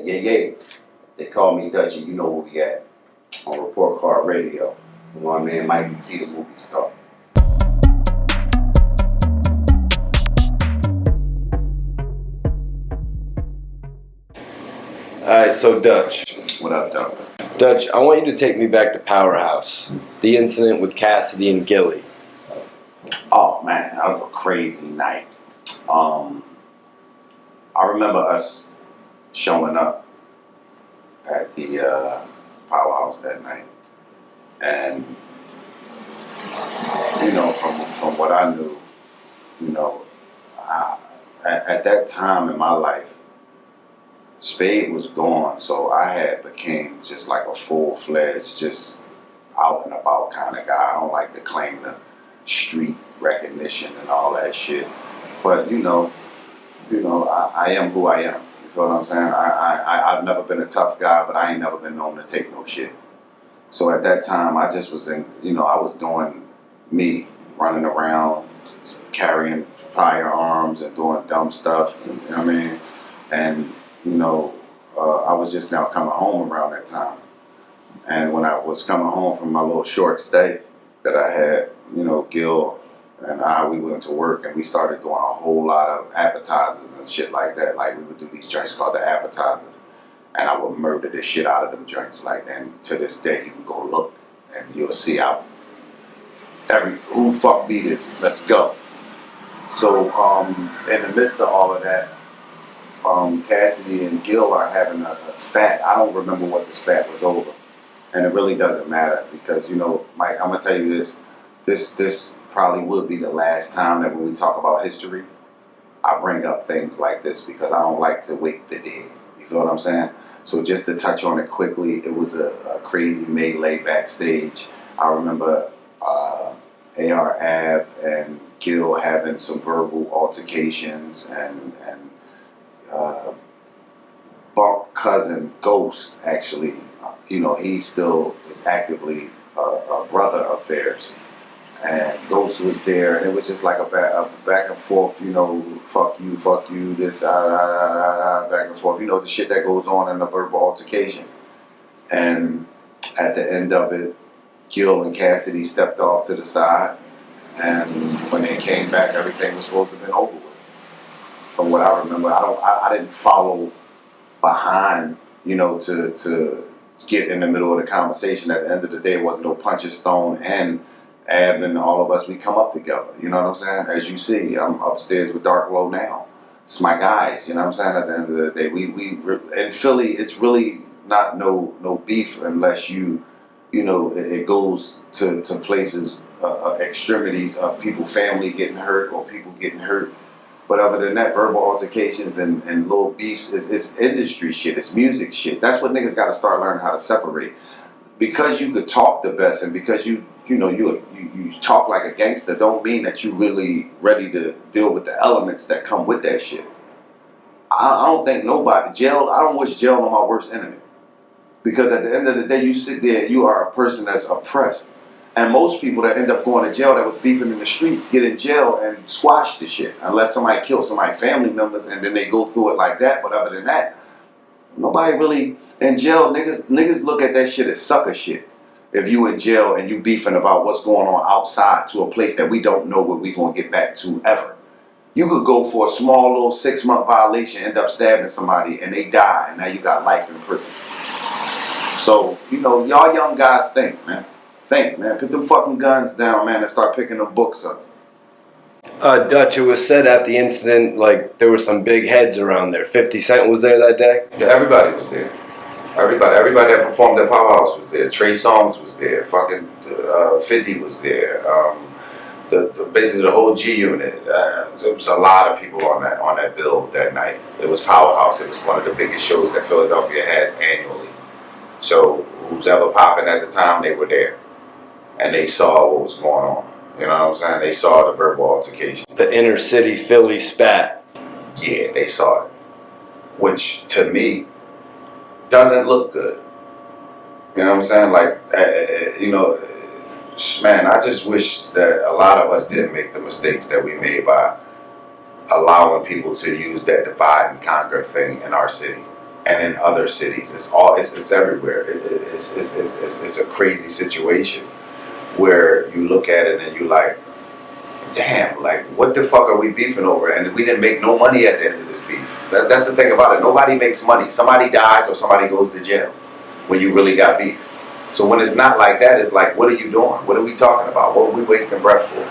Yeah, yeah. They call me Dutchie. You know where we at on Report Card Radio. My man Mikey T, the movie star. Alright, so Dutch. What up, Doug? Dutch, I want you to take me back to Powerhouse. The incident with Cassidy and Gillie. Oh man, that was a crazy night. I remember us showing up at the Powerhouse that night, and you know, from what I knew, you know, at that time in my life, Spade was gone, so I had became just like a full-fledged, just out and about kind of guy. I don't like to claim the street recognition and all that shit, but you know, I am who I am. You feel what I'm saying? I've never been a tough guy, but I ain't never been known to take no shit. So at that time, I just was in, you know, I was doing me, running around, carrying firearms and doing dumb stuff. You know what I mean? And you know, I was just now coming home around that time. And when I was coming home from my little short stay that I had, you know, Gil and we went to work and we started doing a whole lot of appetizers and shit like that. Like we would do these joints called the appetizers. And I would murder the shit out of them joints. Like, and to this day, you can go look and you'll see how who fuck beat is, let's go. So in the midst of all of that, Cassidy and Gille are having a spat. I don't remember what the spat was over, and it really doesn't matter because, you know, Mike, I'm gonna tell you this. This probably will be the last time that when we talk about history, I bring up things like this because I don't like to wake the dead. You feel what I'm saying? So just to touch on it quickly, it was a crazy melee backstage. I remember AR-AB and Gille having some verbal altercations and Bump cousin Ghost, actually, you know, he still is actively a brother of theirs, and Ghost was there, and it was just like a back and forth, you know, fuck you, this, back and forth, you know, the shit that goes on in a verbal altercation. And at the end of it, Gil and Cassidy stepped off to the side, and when they came back, everything was supposed to have been over with. From what I remember, I didn't follow behind, you know, to get in the middle of the conversation. At the end of the day, it wasn't no punches thrown, and Ab and all of us, we come up together. You know what I'm saying? As you see, I'm upstairs with Dark Low now. It's my guys. You know what I'm saying? At the end of the day, we in Philly, it's really not no beef unless you know, it goes to places, extremities of people, family getting hurt or people getting hurt. But other than that, verbal altercations and little beefs is industry shit. It's music shit. That's what niggas got to start learning how to separate. Because you could talk the best and because you talk like a gangster, don't mean that you really ready to deal with the elements that come with that shit. I don't think nobody jail. I don't wish jail on my worst enemy. Because at the end of the day, you sit there and you are a person that's oppressed. And most people that end up going to jail that was beefing in the streets get in jail and squash the shit. Unless somebody kills somebody's family members and then they go through it like that. But other than that, nobody really in jail. Niggas look at that shit as sucker shit. If you in jail and you beefing about what's going on outside to a place that we don't know where we gonna get back to ever. You could go for a small little 6-month violation, end up stabbing somebody and they die, and now you got life in prison. So, you know, y'all young guys think, man. Think, man. Put them fucking guns down, man, and start picking them books up. Dutch, it was said at the incident, like, there were some big heads around there. 50 Cent was there that day? Yeah, everybody was there. Everybody that performed at Powerhouse was there. Trey Songz was there. Fucking 50 was there. Basically the whole G unit. There was a lot of people on that bill that night. It was Powerhouse. It was one of the biggest shows that Philadelphia has annually. So who's ever popping at the time, they were there. And they saw what was going on. You know what I'm saying? They saw the verbal altercation. The inner city Philly spat. Yeah, they saw it. Which, to me, doesn't look good. You know what I'm saying? Like, you know, man, I just wish that a lot of us didn't make the mistakes that we made by allowing people to use that divide and conquer thing in our city. and in other cities. It's everywhere. It's a crazy situation where you look at it and you like, damn, like what the fuck are we beefing over? And we didn't make no money at the end of this beef. That's the thing about it. Nobody makes money. Somebody dies or somebody goes to jail when you really got beef. So when it's not like that, it's like, what are you doing? What are we talking about? What are we wasting breath for?